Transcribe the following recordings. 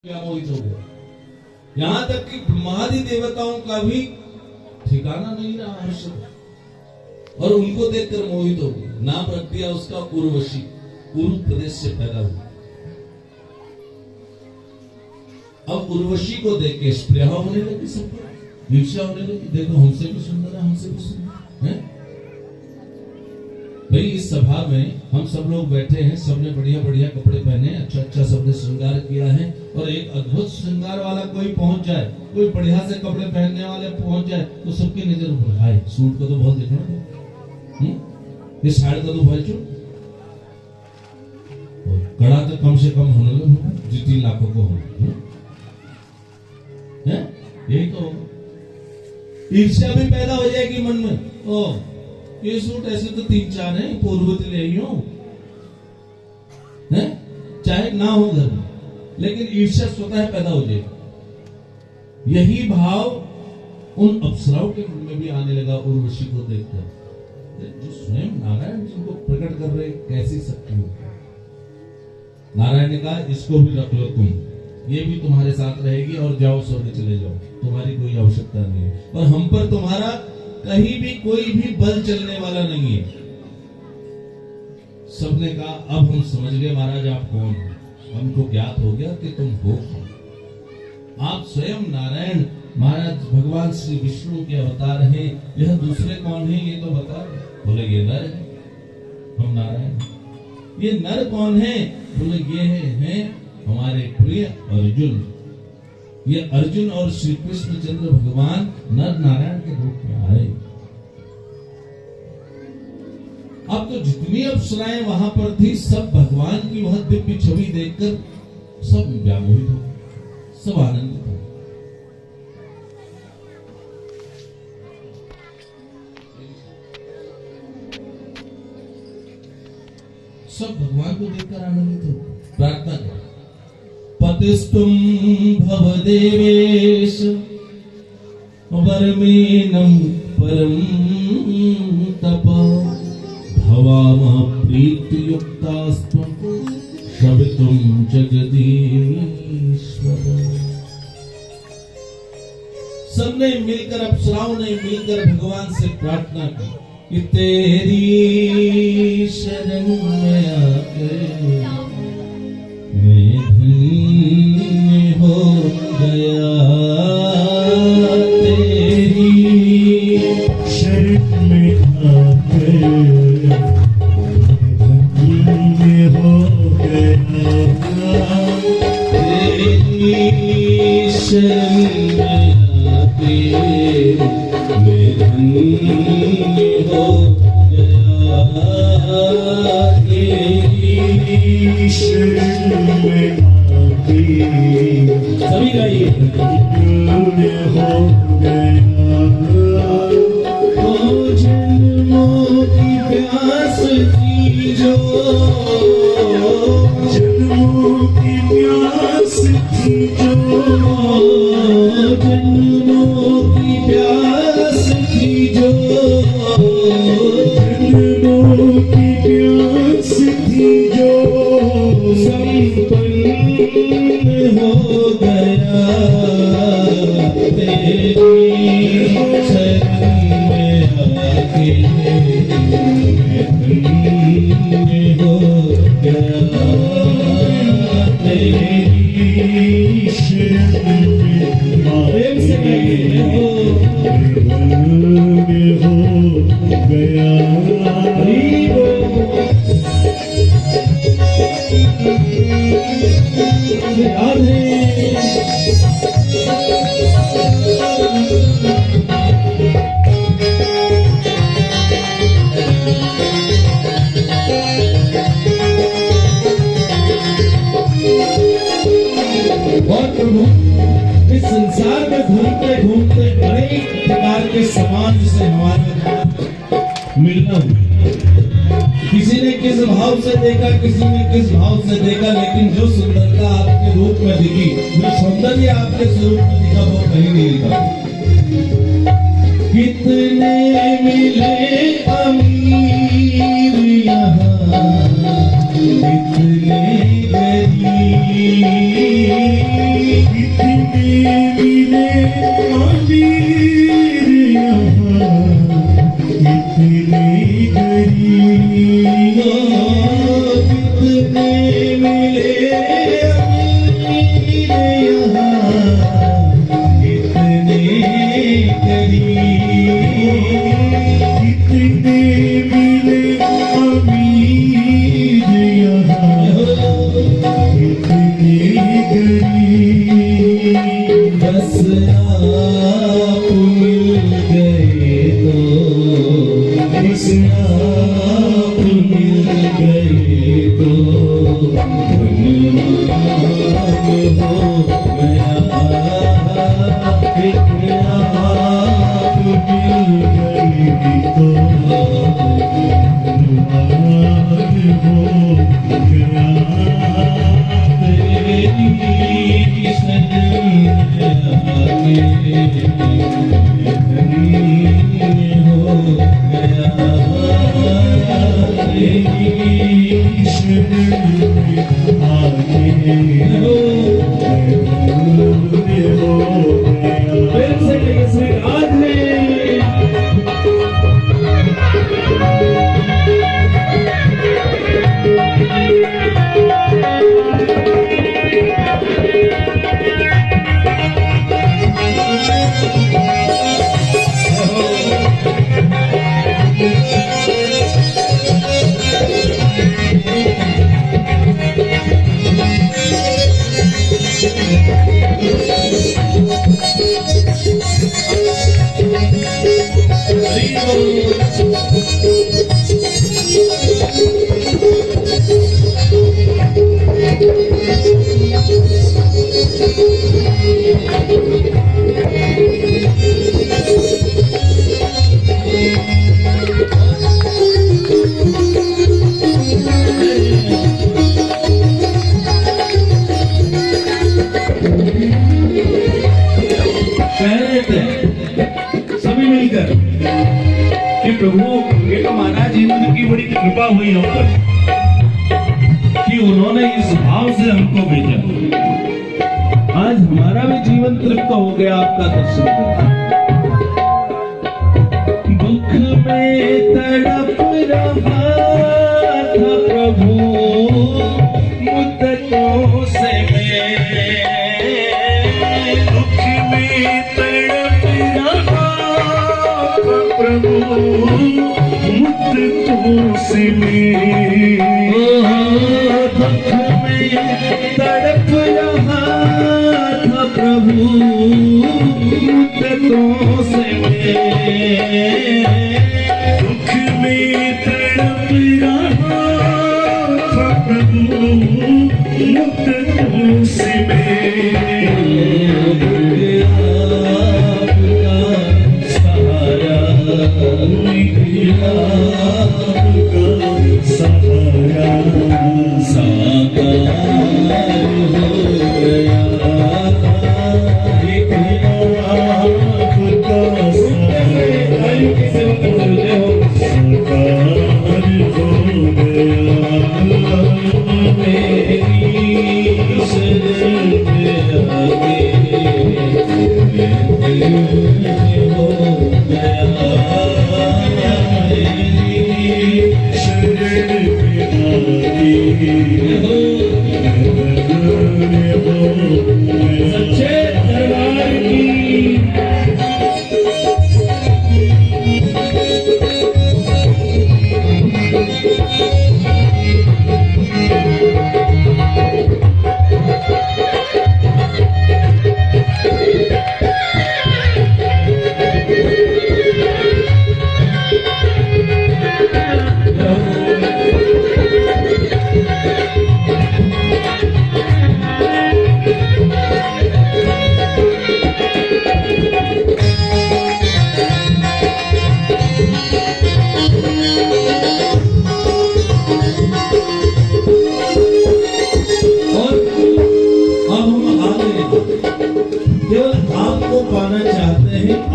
क्या मोहित हो गया। यहां तक कि ब्रह्मादि देवताओं का भी ठिकाना नहीं रहा हर्ष, और उनको देखकर मोहित हो गए। नाम रख दिया उसका उर्वशी, उर्व प्रदेश से पैदा हुआ। अब उर्वशी को देख के स्प्रेहा होने लगी, सबको ईर्ष्या होने लगी। देखो हमसे भी सुंदर है, हमसे भी सुंदर है। भाई इस सभा में हम सब लोग बैठे हैं, सबने बढ़िया बढ़िया कपड़े पहने, अच्छा अच्छा सबने श्रृंगार किया है, और एक अद्भुत श्रृंगार वाला कोई पहुंच जाए, कोई बढ़िया से कपड़े पहनने वाले पहुंच जाए, तो सबकी नजर ऊपर, हाय सूट को तो बहुत देखना, ये साड़ी का तो भाई चो कड़ा तो कम से कम होने लगे, जो 3 लाखों को होने यही तो ईर्ष्या भी पैदा हो जाएगी मन में। ओ ये सूट ऐसे तो 3-4 है, पूर्ववती ले आई हूं, चाहे ना हो घर में, लेकिन ईर्ष्या स्वतः पैदा हो जाएगी। यही भाव उन अप्सराओं के मन में भी आने लगा उर्वशी को देखकर। जो स्वयं नारायण जिनको प्रकट कर रहे, कैसी शक्ति हो। नारायण ने कहा इसको भी रख लो तुम, ये भी तुम्हारे साथ रहेगी, और जाओ स्वर्ग चले जाओ, तुम्हारी कोई आवश्यकता नहीं है, और हम पर तुम्हारा कहीं भी कोई भी बल चलने वाला नहीं है। सबने कहा अब हम समझ गए महाराज आप कौन हो, हमको ज्ञात हो गया कि तुम हो कौन। आप स्वयं नारायण महाराज भगवान श्री विष्णु के अवतार हैं, यह दूसरे कौन है ये तो बता। बोले ये नर है, हम नारायण। ये नर कौन है? बोले ये हैं हमारे प्रिय अर्जुन। ये अर्जुन और श्री कृष्ण चंद्र भगवान नर नारायण के रूप में आए। अब तो जितनी अप्सराएं वहां पर थी, सब भगवान की वह दिव्य छवि देखकर सब व्यामोहित हो, सब आनंदित हो। सब भगवान को देखकर आनंदित हो। प्रार्थना करें, पतिस्तुम भवदेवेश वरमेनं परम तप भवामः प्रीतियुक्तास्त्वं शवितुं जगदीश्वर। सबने मिलकर, अप्सराओं ने मिलकर भगवान से प्रार्थना की कि तेरी शरण में आकर मैं धन्य हो गया। तेरी शरण में आकर मैं धन्य हो गया। तेरी शरण में आकर मैं धन्य हो गया। तेरी शरण में सभी गाइए हो गया। ओ जन्मों की प्यास थी जो, जन्मों की प्यास थी जो, जन्मों की प्यास थी जो, जन्मों की प्यास थी जो, संपन्न हो गया। तेरी शरण में आके मैं धन्य हो गया। तेरी शरण में आके धन्य हो गया। इस संसार में घूमते घूमते अनेक प्रकार के समाज से हमारा मिलना हुआ। किसी ने किस भाव से देखा, किसी ने किस भाव से देखा, लेकिन जो सुंदरता आपके रूप में दिखी, जो सौंदर्य आपके स्वरूप में दिखा, वो कहीं नहीं दिखा। कितने मिले अमीर यहाँ, कितने गरीब। गया, एक आप मिल गई तो कि प्रभु ये तो महाराज इंद्र की बड़ी कृपा हुई हम पर कि उन्होंने इस भाव से हमको भेजा। आज हमारा भी जीवन तृप्त हो गया आपका दर्शन करके। दुख में तड़प रहा था प्रभु मुद्दतों से मैं, दुख में तड़प रहा प्रभु मुद्दतों से मैं, दुख में तड़प रहा था प्रभु मुद्दतों से मैं, दुख में तड़प रहा था प्रभु मुद्दतों से मैं।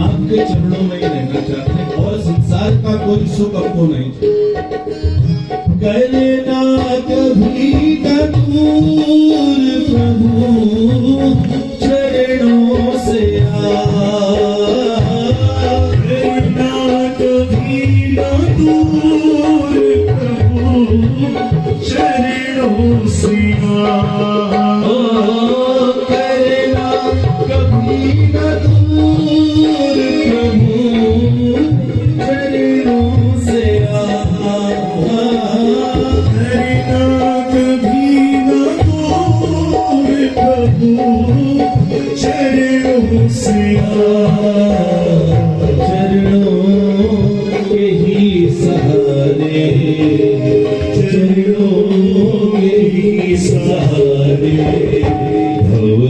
आपके चरणों में ही रहना चाहते हैं और संसार का कोई सुख आपको नहीं करना कभी का दूर प्रभु चरणों से करना कभी का दूर प्रभु चरणों से करना कभी का दूर चरणों के ही सहारे, चरणों के ही सहारे भव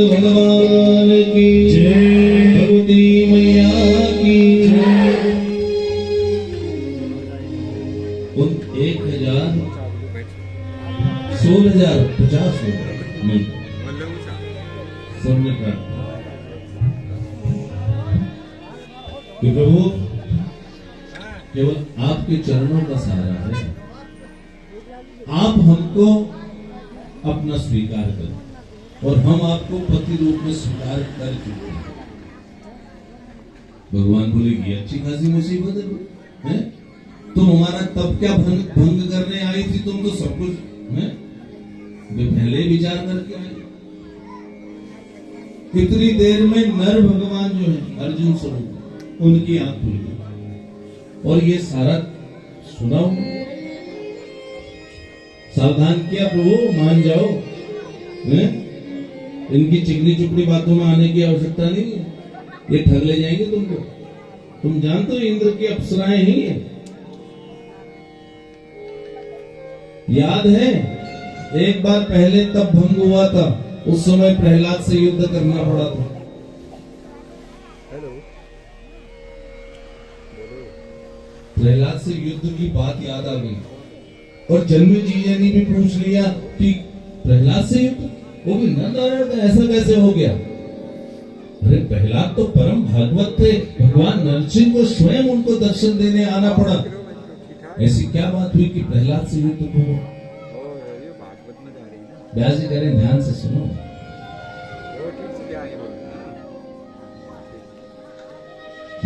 भगवान की जय, भगवती मैया की जय। उन 16,050 में सबने प्रार्थना कि प्रभु केवल आपके चरणों का सहारा है, आप हमको अपना स्वीकार करें और हम आपको पति रूप में स्वीकार कर चुके हैं। भगवान बोले ये अच्छी खासी मुसीबत है, तुम हमारा तब क्या भंग करने आई थी, तुम तो सब कुछ है पहले विचार करके आए। इतनी देर में नर भगवान जो है अर्जुन स्वरूप उनकी आंख खुल गई और ये सारा सुनाओ, सावधान किया प्रभु, मान जाओ, है? इनकी चिकनी चुपड़ी बातों में आने की आवश्यकता नहीं है, ये ठग ले जाएंगे तुमको। तुम जानते हो इंद्र की अप्सराएं ही है। याद है एक बार पहले तब भंग हुआ था, उस समय प्रहलाद से युद्ध करना पड़ा था। प्रहलाद से युद्ध की बात याद आ गई और जन्मे जी ने भी पूछ लिया कि प्रहलाद से युद्ध, वो भी नारायण का ऐसा कैसे हो गया? अरे प्रहलाद तो परम भागवत थे, भगवान नरसिंह को स्वयं उनको दर्शन देने आना पड़ा। ऐसी क्या बात हुई कि प्रहलाद से युद्ध को? व्यास जी कह रहे ध्यान से सुनो।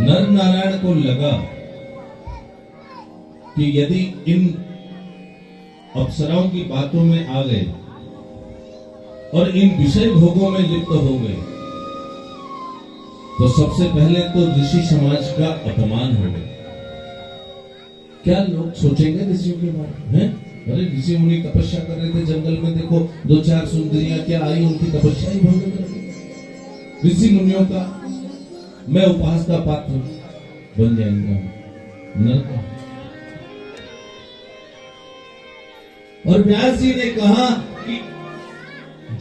नर नारायण को लगा कि यदि इन अप्सराओं की बातों में आ गए और इन विषय भोगों में लिप्त हो गए तो सबसे पहले तो ऋषि समाज का अपमान हो गया। क्या लोग सोचेंगे ऋषियों के बारे में? अरे ऋषि मुनि तपस्या कर रहे थे जंगल में, देखो 2-4 सुंदरियां क्या आई, उनकी तपस्या ही भंग कर दी। ऋषि मुनियों का मैं उपहास का पात्र बन जाएंगे नरक। और व्यास जी ने कहा कि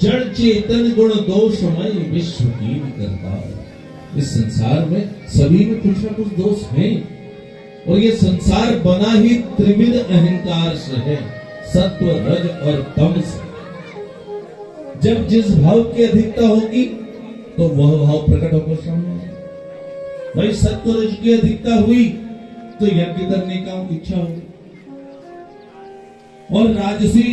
जड़ चेतन गुण दोषमय विश्व की करता। इस संसार में सभी में कुछ ना कुछ दोष हैं और ये संसार बना ही त्रिविध अहंकार से है, सत्व रज और तम से। जब जिस भाव की अधिकता होगी तो वह भाव प्रकट होकर सामने आएगा। भाई सत्व रज की अधिकता हुई तो यज्ञ करने का इच्छा होगी और राजसी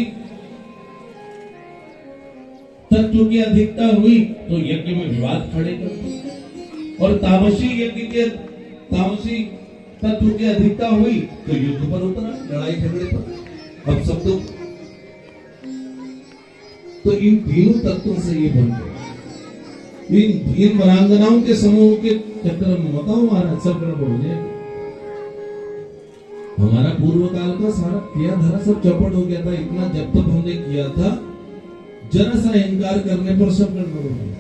तत्व की अधिकता हुई तो यज्ञ में विवाद खड़े कर, और तामसी यज्ञ के तामसी तत्व की अधिकता हुई तो युद्ध पर उतरा, लड़ाई झगड़े पर। अब सब तो इन तीनों तत्वों से ये बन गए। इन वरांगनाओं के समूह के चक्कर में बताओ महाराज सब गड़बड़ हो जाएगा। हमारा पूर्व काल का सारा क्रिया धारा सब चौपट हो गया था। इतना जब तक हमने किया था, जरा सा अहंकार करने पर सब गड़बड़ हो गया।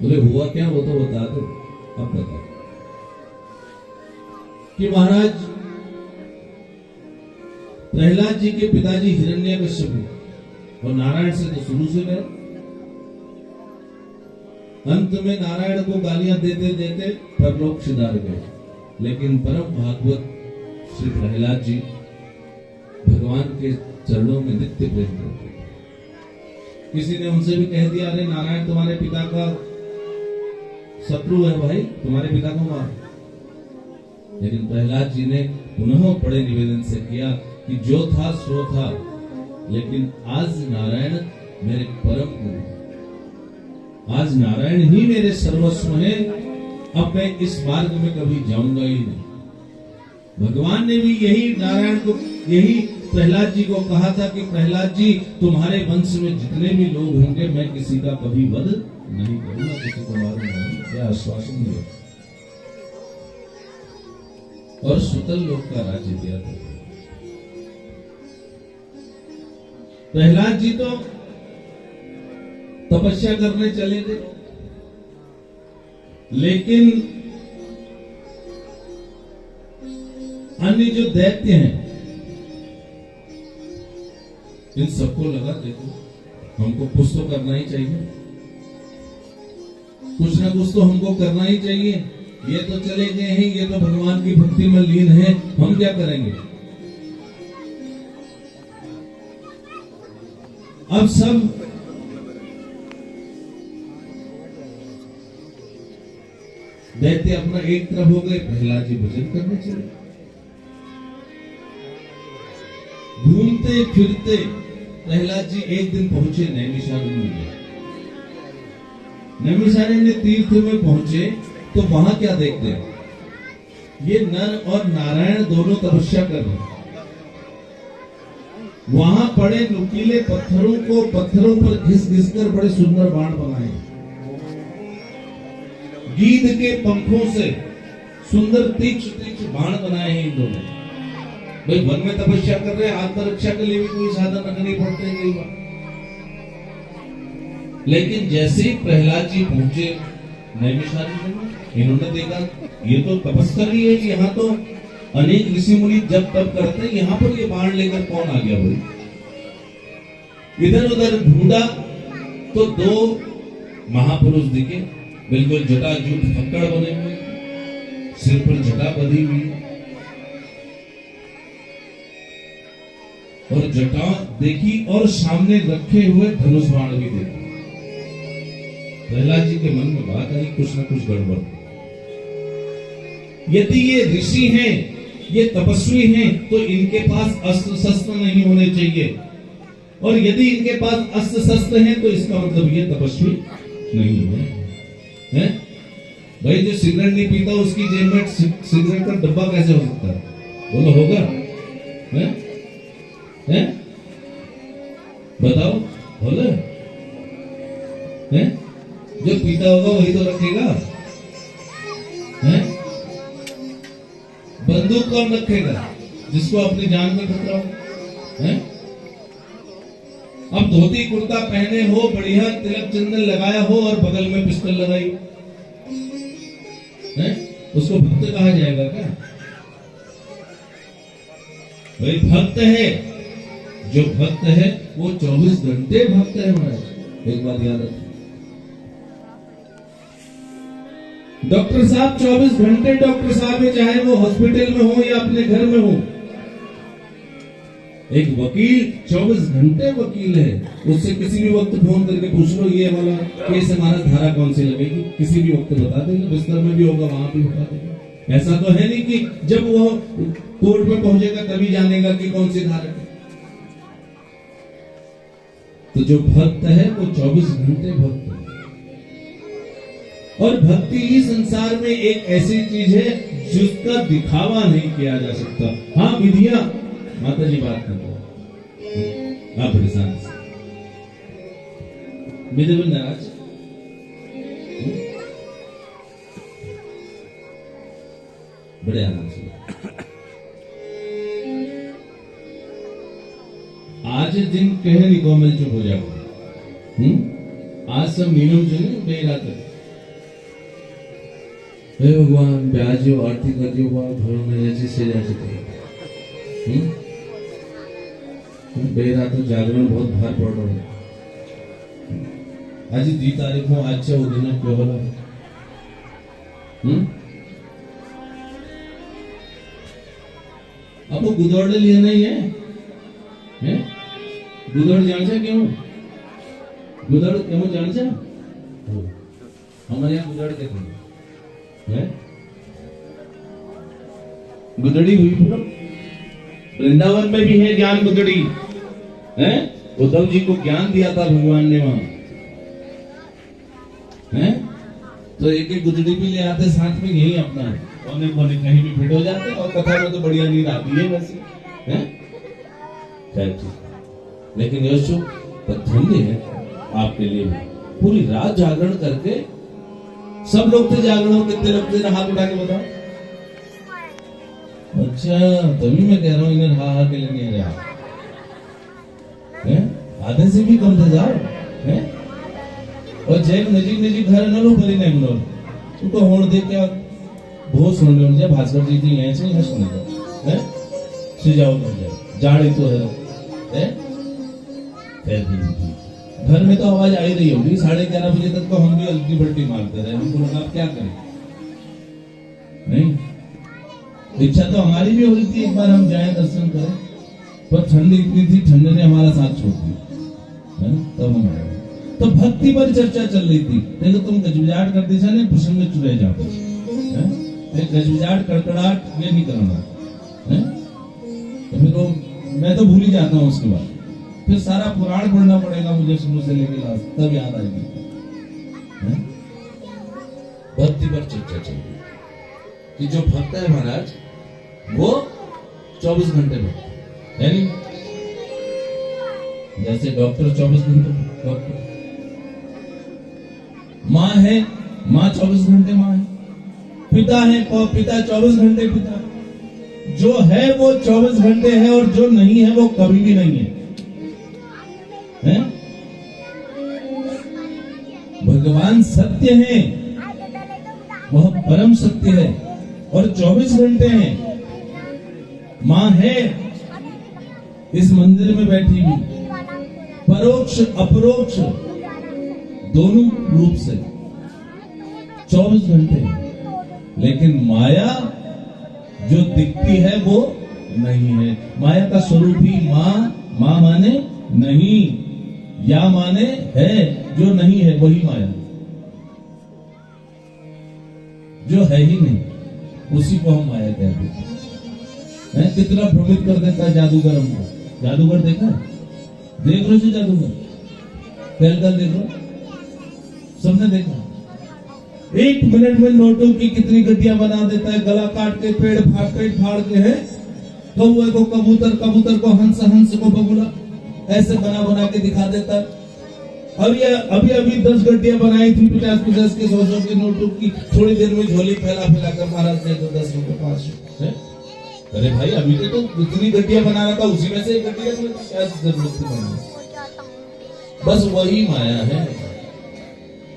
बोले हुआ क्या, वो तो बता दो। अब बताओ कि महाराज प्रहलाद जी के पिताजी हिरण्यकश्यप और नारायण से तो शुरू से गए। अंत में नारायण को गालियां देते देते परलोक सिधार गए, लेकिन परम भागवत श्री प्रहलाद जी भगवान के चरणों में नित्य प्रेम करते थे। किसी ने उनसे भी कह दिया, अरे नारायण तुम्हारे पिता का शत्रु है भाई, तुम्हारे पिता को मार। लेकिन प्रहलाद जी ने पुनः बड़े निवेदन से किया कि जो था सो था, लेकिन आज नारायण मेरे परम गुरु, आज नारायण ही मेरे सर्वस्व है। अब मैं इस मार्ग में कभी जाऊंगा ही नहीं। भगवान ने भी यही नारायण को, यही प्रहलाद जी को कहा था कि प्रहलाद जी तुम्हारे वंश में जितने भी लोग होंगे मैं किसी का कभी वध नहीं करूंगा, किसी को मारूंगा नहीं। यह आश्वासन दिया और सुतल लोक का राज्य दिया था। प्रहलाद जी तो तपस्या करने चले थे, लेकिन अन्य जो दैत्य हैं इन सबको लगा देखो हमको कुछ तो करना ही चाहिए, कुछ ना कुछ तो हमको करना ही चाहिए। ये तो चले गए हैं, ये तो भगवान की भक्ति में लीन है, हम क्या करेंगे। अब सब दैत्य अपना एक तरफ हो गए, प्रहलाद जी भजन करने चले। घूमते फिरते प्रहलाद जी एक दिन पहुंचे नैमिषारण्य में। नैमिषारण्य तीर्थ में पहुंचे तो वहां क्या देखते हैं, ये नर और नारायण दोनों तपस्या कर रहे हैं। वहां पड़े नुकीले पत्थरों पर घिस घिस कर बड़े सुंदर बाण बनाए। गीध के पंखों से सुंदर तीक्ष्ण बाण बनाए हैं इन दोनों। भाई वन में तपस्या कर रहे हैं, आत्मरक्षा के लिए भी कोई साधन रखने पड़ते हैं कई बार। लेकिन जैसे ही प्रहलाद जी पहुंचे नैमिषारण्य में, इन्होंने देखा ये तो तपस्वी है, यहाँ तो अनेक ऋषि मुनि जब तप करते हैं, यहाँ पर ये बाण लेकर कौन आ गया भाई। इधर उधर ढूंढा तो दो महापुरुष दिखे, बिल्कुल जटाजूट फक्कड़ बने हुए, सिर पर जटा बंधी हुई और जटा देखी और सामने रखे हुए धनुष बाण भी देखे। प्रहलाद जी के मन में बात आई, कुछ ना कुछ गड़बड़। यदि ये ऋषि हैं, ये तपस्वी हैं, तो इनके पास अस्त्र शस्त्र नहीं होने चाहिए, और यदि इनके पास अस्त्र शस्त्र हैं तो इसका मतलब ये तपस्वी नहीं है। भाई जो सिगरेट नहीं पीता उसकी जेब में सिगरेट का डब्बा कैसे हो सकता है, बोलो होगा है? बताओ बोले है? जो पीता होगा वही तो रखेगा है? बंदूक कौन रखेगा जिसको अपनी जान में खतरा हो है? अब धोती कुर्ता पहने हो, बढ़िया तिलक चंदन लगाया हो और बगल में पिस्टल लगाई है, उसको भक्त कहा जाएगा क्या? भाई भक्त है, जो भक्त है वो 24 घंटे भक्त है महाराज। एक बात याद रखो, डॉक्टर साहब 24 घंटे डॉक्टर साहब है, चाहे वो हॉस्पिटल में हो या अपने घर में हो। एक वकील 24 घंटे वकील है, उससे किसी भी वक्त फोन करके पूछ लो ये वाला केस हमारा धारा कौन सी लगेगी, किसी भी वक्त बता देगा, बिस्तर में भी होगा वहां भी बता देगा। ऐसा तो है नहीं कि जब वो कोर्ट में पहुंचेगा तभी जानेगा कि कौन सी धारा है। तो जो भक्त है वो 24 घंटे भक्त है। और भक्ति ही संसार में एक ऐसी चीज है जिसका दिखावा नहीं किया जा सकता। हाँ विधियां, माता जी बात करते आप बड़े शांत से, मेरे भी नाराज बड़े आराम से। आज दिन कहे नहीं गोमिल चुप हो जाओ। आज सब नीलम जो है बेरा तक, हे भगवान ब्याजो आरती कर दियो, घरों में जैसे से जा चुके बेरा तो जागरण बहुत भार पड़ रहा है। आज 2 तारीख को आज वो दिन क्यों हो रहा अब वो गुदौड़े लिए नहीं है? गुदड़ जान छे क्यों? गुदड़ क्यों जान छे? हमारे यहाँ गुदड़ कहते हैं, गुदड़ी हुई पूरा। वृंदावन में भी है ज्ञान गुदड़ी, है? उद्धव जी को ज्ञान दिया था भगवान ने वहां, है? तो एक एक गुदड़ी भी ले आते साथ में, यही अपना कोने कोने कहीं भी फिट हो जाते, और कथा में तो बढ़िया नींद आती है वैसे, है? लेकिन यशु ठंडी है आपके लिए भी। पूरी रात जागरण करके, सब लोग थे जागरण हो, कितने लोग थे? हाथ उठा के बताओ। अच्छा, तभी मैं कह रहा हूँ इन्हें हा के लिए नहीं रहा है, आधे से भी कम थे जाओ, है? और जैक नजीक नजीक घर न लो भरी नहीं लो, उनको होड़ दे क्या बहुत सुन लो मुझे भास्कर जी थी ऐसे ही हंसने का, है? जाओ कर जाओ, जाड़ी तो है? घर में तो आवाज आई रही होगी, 11:30 बजे तक तो हम भी अल्टी बल्टी मारते रहे, हमको लगा आप क्या करें? नहीं, इच्छा तो हमारी भी हो रही थी एक बार हम जाएं दर्शन करें, पर ठंडी इतनी थी, ठंड ने हमारा साथ छोड़ दिया, है? तब हम आए। तो भक्ति पर चर्चा चल रही थी, देखो तुम गजबजाट करते जाने प्रसंग चुरे जाओ, गजबजाट कड़कड़ाहट ये नहीं करना, है? तो फिर वो मैं तो भूल ही जाता हूँ, उसके बाद फिर सारा पुराण पढ़ना पड़ेगा मुझे शुरू से लेकर लास्ट, तब याद आएगी। भक्ति पर चर्चा चल रही कि जो भक्त है महाराज वो 24 घंटे भक्त है, नहीं? जैसे डॉक्टर 24 घंटे डॉक्टर, माँ है, माँ 24 घंटे माँ है, पिता है, पिता 24 घंटे पिता। जो है वो 24 घंटे है, और जो नहीं है वो कभी भी नहीं है, है? भगवान सत्य है, वह परम सत्य है, और 24 घंटे हैं। माँ है इस मंदिर में बैठी हुई, परोक्ष अपरोक्ष दोनों रूप से 24 घंटे, लेकिन माया जो दिखती है वो नहीं है। माया का स्वरूप ही माँ, माँ माने नहीं, या माने है, जो नहीं है वही माया, जो है ही नहीं उसी को हम माया कहते हैं। कितना भ्रमित कर देता है जादूगर हमको। जादूगर देखा है? देख लो जी जादूगर, पहलकर देख लो, सबने देखा। 1 मिनट में नोटों की कितनी गड्डियां बना देता है, गला काट के पेट फाड़ के, है? कौवे को कबूतर, कबूतर को हंस, हंस को बगुला, ऐसे बना के दिखा देता है। अभी 10 गड्डियां बनाई थी 50 के 100 के नोटों की, थोड़ी देर में झोली फैला कर महाराज ने तो 10 रुपए 5 रुपए। अरे भाई अभी तो इतनी गड्डियां बना रहा था, उसी में से एक गड्डी रख लेता, क्या जरूरत थी बनाने? बस वही माया है,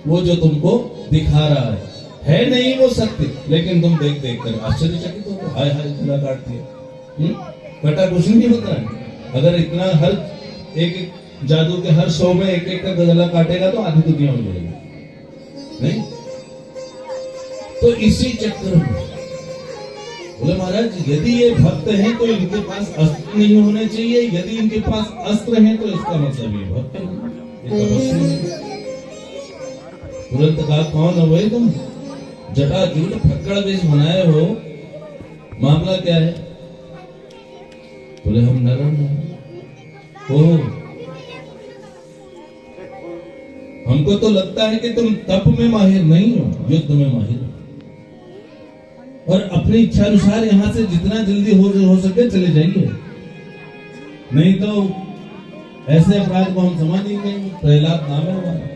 वो जो तुमको दिखा रहा है नहीं वो सत्य, लेकिन तुम देख कर आश्चर्यचकित हो, हाय हाय गला काट दिया, कटा कुछ नहीं होता है। अगर इतना हर एक जादू के हर 100 में एक का गला काटेगा तो आधी दुनिया हो जाएगी, नहीं? तो इसी चक्कर में बोले महाराज यदि ये भक्त हैं तो इनके पास अस्त्र नहीं होने चाहिए, यदि इनके पास अस्त्र हैं तो इसका मतलब ये भक्त है। तुरंत कहा कौन हो भाई तुम? जटाजूट फक्कड़ वेश बनाए हो, मामला क्या है? बोले हम नरम हो, हमको तो लगता है कि तुम तप में माहिर नहीं हो, युद्ध में माहिर हो, और अपनी इच्छा अनुसार यहाँ से जितना जल्दी हो सके चले जाइए, नहीं तो ऐसे अपराध को हम समझ नहीं पाएंगे। प्रहलाद नाम है हमारा।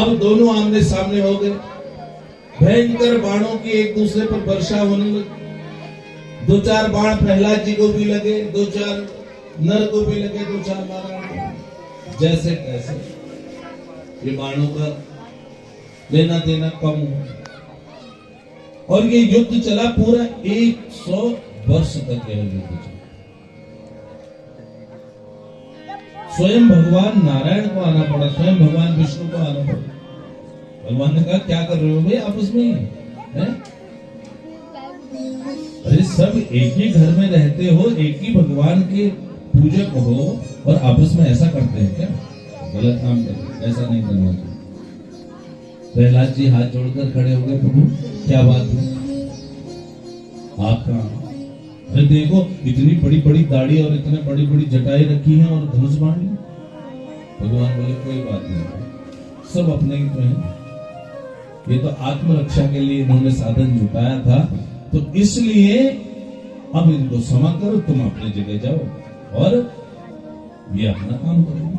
अब दोनों आमने सामने हो गए, भयंकर बाणों की एक दूसरे पर वर्षा होने लगी। 2-4 बाण प्रहलाद जी को भी लगे, 2-4 नर को भी लगे, 2-4 बाण जैसे तैसे। ये बाणों का लेना देना कम हुआ, और ये युद्ध चला पूरा 100 वर्ष तक। यह युद्ध चला। स्वयं भगवान नारायण को आना पड़ा, स्वयं भगवान विष्णु को आना पड़ा। भगवान ने कहा क्या कर रहे हो भाई आपस में, है? अरे सब एक ही घर में रहते हो, एक ही भगवान के पूजक हो और आपस में ऐसा करते हैं क्या? गलत काम करते हैं, ऐसा नहीं करना चाहिए। प्रहलाद जी हाथ जोड़कर खड़े हो गए, प्रभु क्या बात है, आप कहाँ? अरे देखो इतनी बड़ी बड़ी दाढ़ी और इतने बड़ी बड़ी जटाएं रखी हैं और धनुष बाण ली। भगवान बोले कोई बात नहीं, सब अपने ही तो हैं, ये तो आत्मरक्षा के लिए इन्होंने साधन जुटाया था, तो इसलिए अब इनको क्षमा करो, तुम अपनी जगह जाओ और ये अपना काम करेंगे।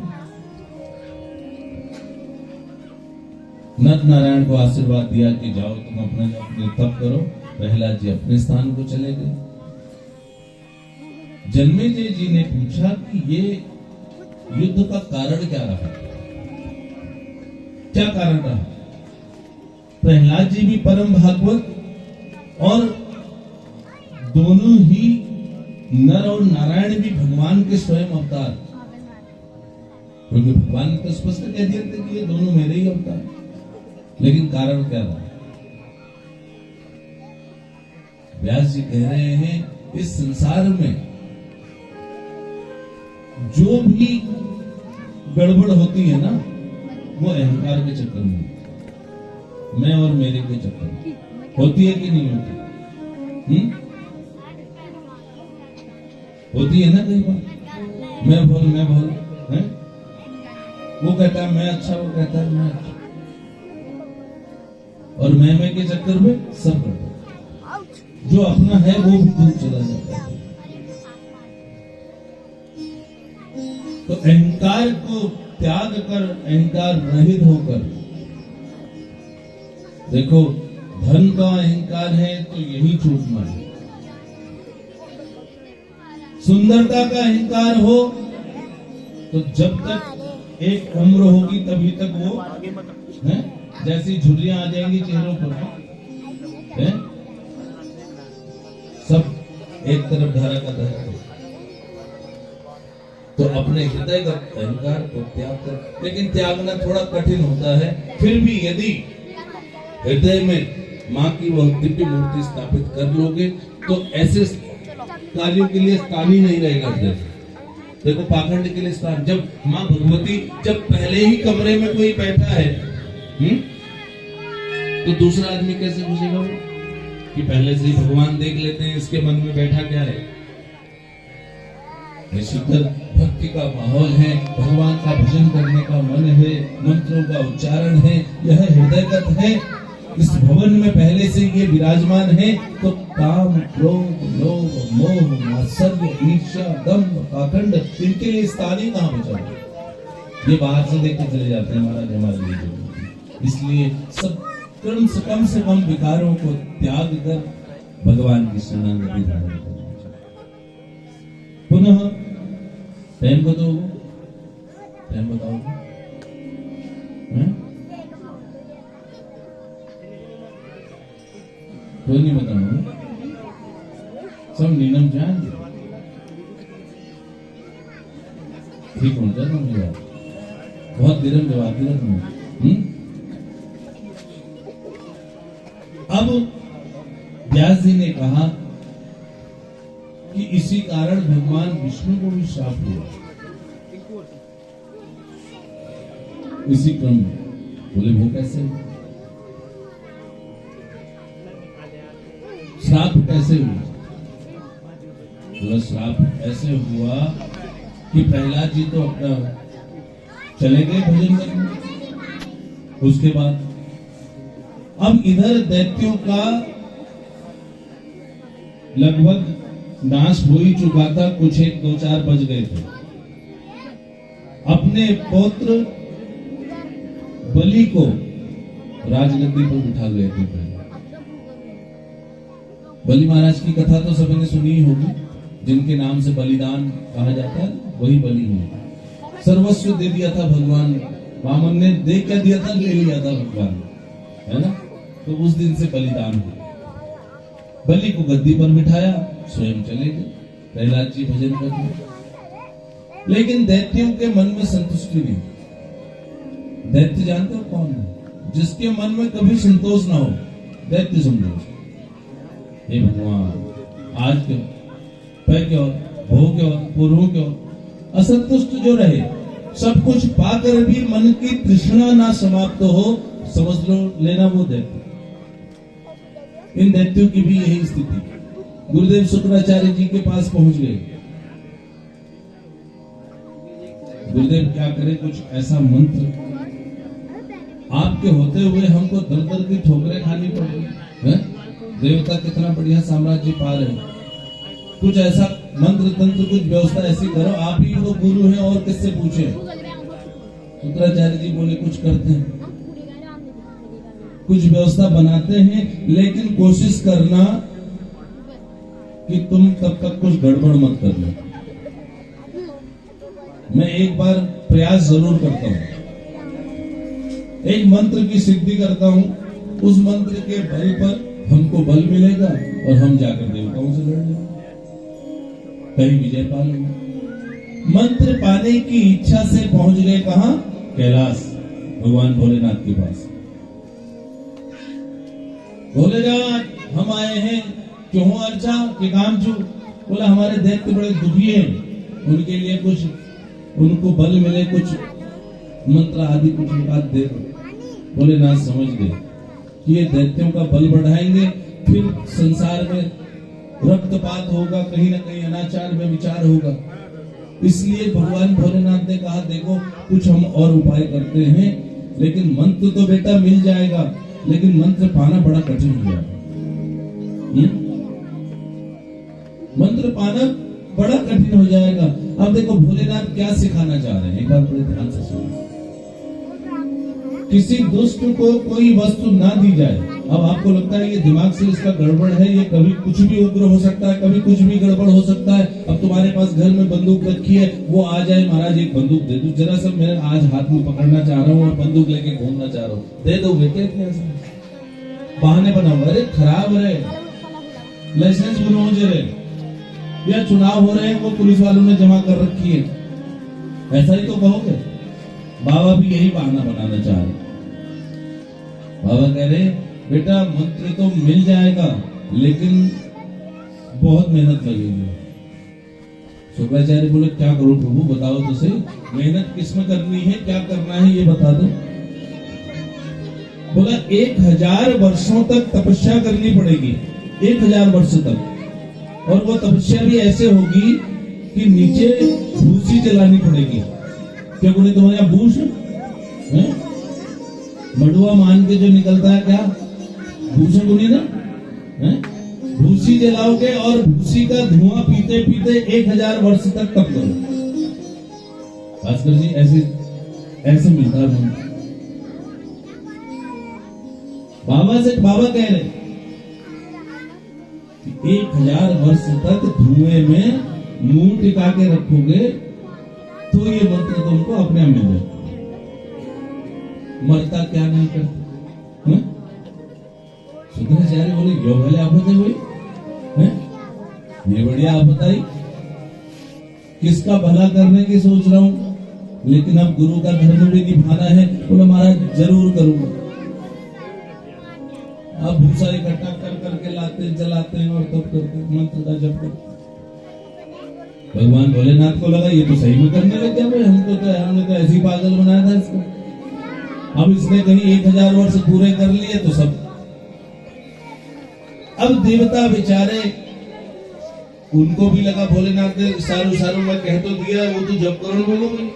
नर नारायण को आशीर्वाद दिया कि जाओ तुम अपने तप करो। प्रहलाद जी अपने स्थान को चले गए। जन्मेजय जी ने पूछा कि ये युद्ध का कारण क्या रहा, क्या कारण रहा? प्रहलाद जी भी परम भागवत और दोनों ही नर और नारायण भी भगवान के स्वयं अवतार, क्योंकि भगवान ने तो स्पष्ट कह दिया था कि ये दोनों मेरे ही अवतार। लेकिन कारण क्या रहा? व्यास जी कह रहे हैं इस संसार में जो भी गड़बड़ होती है ना, वो अहंकार के चक्कर में, मैं और मेरे के चक्कर में होती है कि नहीं होती? होती है ना कई बार, मैं बोल है? वो कहता है मैं अच्छा, वो कहता है मैं अच्छा, और मैं के चक्कर में सब गड़बड़, जो अपना है वो भी दूर चला जाता है। तो अहंकार को त्याग कर, अहंकार रहित होकर, देखो धन का अहंकार है तो यही छूटना है, सुंदरता का अहंकार हो तो जब तक एक उम्र होगी तभी तक वो है, जैसी झुर्रियां आ जाएंगी चेहरों पर है, सब एक तरफ धारा का धारा। तो अपने हृदय का अहंकार को त्याग कर, लेकिन त्यागना थोड़ा कठिन होता है। फिर भी यदि हृदय में माँ की वह दिव्य मूर्ति स्थापित कर लोगे तो ऐसे कार्यों के लिए स्थान ही नहीं रहेगा हृदय। देखो पाखंड के लिए स्थान, जब माँ भगवती जब पहले ही कमरे में कोई बैठा है तो दूसरा आदमी कैसे घुसेगा वो, कि पहले से ही भगवान देख लेते हैं इसके मन में बैठा क्या है। शीतल भक्ति का माहौल है, भगवान का भजन करने का मन है, मंत्रों का उच्चारण है, यह हृदयगत है, इस भवन में पहले से ये विराजमान है, तो काम क्रोध लोभ मोह मात्सर्य ईर्ष्या दंभ पाखंड इनके लिए स्थान ही कहाँ बचा? ये बाहर से देख के चले जाते हैं महाराज हमारे लिए। इसलिए सब कम से कम विकारों को त्याग कर भगवान की शरणागति धारण करनी चाहिए। पुनः टाइम बताओ, टाइम बताओ, कोई नहीं बताऊंगा, सब नीलम जान ठीक हो जाता मेरी बात, बहुत दिरम जवाब में। अब व्यास जी ने कहा कि इसी कारण भगवान विष्णु को भी श्राप हुआ, इसी क्रम में। बोले वो कैसे, श्राप कैसे हुआ? बोला श्राप ऐसे हुआ कि प्रहलाद जी तो अपना चले गए भजन करने, उसके बाद अब इधर दैत्यों का लगभग नाश हो ही चुका था, कुछ 1-2-4 बज गए थे। अपने पौत्र बलि को राजगद्दी पर बिठा गए थे पहले। बलि महाराज की कथा तो सभी ने सुनी ही होगी, जिनके नाम से बलिदान कहा जाता है वही बलि हुए। सर्वस्व दे दिया था भगवान, वामन ने दे क्या दिया था, ले लिया था भगवान, है ना। तो उस दिन से बलिदान हुआ, बलि को गद्दी पर बिठाया, स्वयं चले गए प्रहलाद जी भजन करते। लेकिन दैत्यों के मन में संतुष्टि नहीं। दैत्य जानते हो कौन है? जिसके मन में कभी संतोष ना हो, दैत्य समझो। हे भगवान, आज क्यों, पै क्यों, भो क्यों, पूर्व क्यों, असंतुष्ट जो रहे, सब कुछ पाकर भी मन की तृष्णा ना समाप्त हो, समझ लो लेना वो दैत्य। इन दैत्यों की भी यही स्थिति। गुरुदेव शुक्राचार्य जी के पास पहुंच गए। गुरुदेव क्या करे, कुछ ऐसा मंत्र आपके होते हुए हमको दर दर की ठोकरें खानी पड़ेगी। देवता कितना बढ़िया साम्राज्य पा रहे हैं, कुछ ऐसा मंत्र तंत्र कुछ व्यवस्था ऐसी करो, आप ही वो गुरु हैं और किससे पूछे। शुक्राचार्य जी बोले कुछ करते हैं, कुछ व्यवस्था बनाते हैं, लेकिन कोशिश करना कि तुम तब तक कुछ गड़बड़ मत करना। मैं एक बार प्रयास जरूर करता हूं, एक मंत्र की सिद्धि करता हूं, उस मंत्र के बल पर हमको बल मिलेगा और हम जाकर देवताओं से लड़ लेंगे, कहीं विजय पा लेंगे। मंत्र पाने की इच्छा से पहुंच गए कहां? कैलाश, भगवान भोलेनाथ के पास। भोलेनाथ हम आए हैं, क्यों अर्चा के काम छू? बोला हमारे दैत्य बड़े दुखी हैं, उनके लिए कुछ उनको बल मिले, कुछ मंत्र आदि कुछ बात दे दो। भोलेनाथ समझ गए कि ये दैत्यों का बल बढ़ाएंगे, फिर संसार में रक्तपात होगा, कहीं ना कहीं अनाचार में विचार होगा। इसलिए भगवान भोलेनाथ ने कहा देखो कुछ हम और उपाय करते हैं, लेकिन मंत्र तो बेटा मिल जाएगा, लेकिन मंत्र पाना बड़ा कठिन हो जाएगा। मंत्र पाना बड़ा कठिन हो जाएगा। अब देखो भोलेनाथ क्या सिखाना चाह रहे हैं, एक बार बड़े ध्यान से सुनो। किसी दुष्ट को कोई वस्तु ना दी जाए। अब आपको लगता है ये दिमाग से इसका गड़बड़ है, ये कभी कुछ भी उग्र हो सकता है, कभी कुछ भी गड़बड़ हो सकता है। अब तुम्हारे पास घर में बंदूक रखी है, वो आ जाए महाराज एक बंदूक दे दो, जरा सा मैं आज हाथ में पकड़ना चाह रहा हूँ और बंदूक लेके घूमना चाह रहा हूँ, दे दोगे क्या? बहाने बनाओ, अरे खराब है, लाइसेंस बनवाओ जरे, या चुनाव हो रहे हैं वो पुलिस वालों ने जमा कर रखी है, ऐसा ही तो कहोगे। बाबा भी यही बहाना बनाना चाह रहे। बाबा कह रहे बेटा मंत्र तो मिल जाएगा, लेकिन बहुत मेहनत लगेगी। शुक्राचार्य बोले क्या करूं प्रभु, बताओ तो सही, मेहनत किसमें करनी है, क्या करना है ये बता दो। बोला 1000 वर्षों तक तपस्या करनी पड़ेगी, 1000 वर्ष तक, और वो तपस्या भी ऐसे होगी कि नीचे भूसी जलानी पड़ेगी। क्या बोले तुम्हारे यहाँ भूस है? मडुआ मान के जो निकलता है क्या भूसा बोली ना है? भूसी जलाओगे और भूसी का धुआं पीते पीते 1000 वर्ष तक तप करो। भास्कर जी ऐसे मिलता है। बाबा कह रहे 1000 वर्ष तक धुएं में मुंह टिका के रखोगे तो ये मंत्र तुमको अपने आप मिल जाए। मरता क्या नहीं करता। शुक्राचार्य बोले यो भले आफत है भाई, ये बढ़िया आफत आई, किसका भला करने की सोच रहा हूं, लेकिन अब गुरु का धर्म भी निभाना है। बोले महाराज जरूर करूंगा। अब भूसा इकट्ठा कर करके लाते जलाते हैं और तब करते मंत्र का जप करते। भगवान भोलेनाथ को लगा ये तो सही में करने लग गया भाई, हमने तो ऐसी पागल बनाया था इसको। अब इसने कहीं 1000 वर्ष पूरे कर लिए तो सब। अब देवता बेचारे, उनको भी लगा भोलेनाथ ने सारू में कह तो दिया, वो तो जब करो बोलो भाई,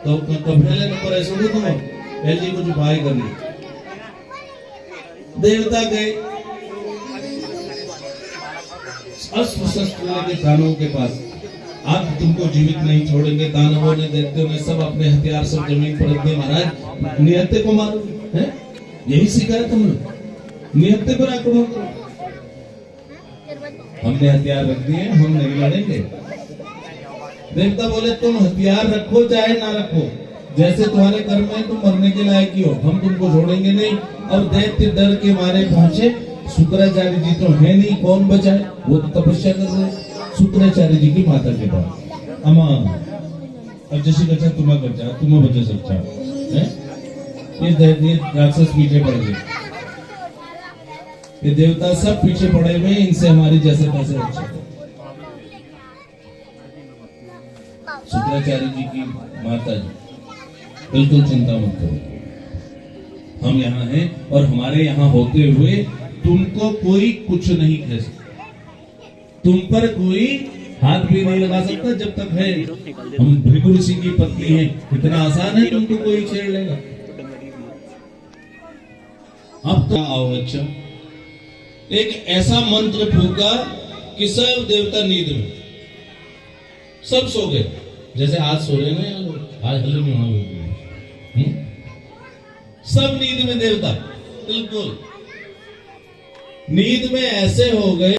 तो कभी नंबर ऐसे हो तुम ऐसे कुछ उपाय कर ली। देवता गए अस्त्र शस्त्र लेके दानवों के पास, आप तुमको जीवित नहीं छोड़ेंगे। दानवों ने दैत्यों ने सब अपने हथियार सब जमीन पर रख दिए। महाराज निहत्थे को मारो, है यही सीखा है तुमने, निहत्थे पर आक्रमण करो। हमने हथियार रख दिए, हम नहीं लड़ेंगे। देवता बोले तुम हथियार रखो चाहे ना रखो, जैसे तुम्हारे कर्म में तुम मरने के लायक ही हो, हम तुमको छोड़ेंगे नहीं। और दैत्य डर के मारे पहुंचे। शुक्राचार्य जी तो है नहीं, कौन बचाए, वो तो तपस्या कर रहे। शुक्राचार्य जी की माता के पास, अमा अब जैसे बचा तुम्हें बचा, तुम्हें बचा सकता है। ये राक्षस पीछे पड़ गए, ये देवता सब पीछे पड़े हुए, इनसे हमारी जैसे तैसे अच्छा। शुक्राचार्य जी की माता जी, बिल्कुल चिंता मत करो, हम यहाँ हैं और हमारे यहाँ होते हुए तुमको कोई कुछ नहीं कह सकता, तुम पर कोई हाथ भी नहीं लगा सकता जब तक है। हम भृगु ऋषि की पत्नी है, इतना आसान है तुमको कोई छेड़ लेगा। अब तो आओ अच्छा, एक ऐसा मंत्र फूका कि सब देवता नींद में, सब सो गए, जैसे आज सो रहे ना लोग, आज हल्ले में होना, सब नींद में देवता, बिल्कुल नींद में ऐसे हो गए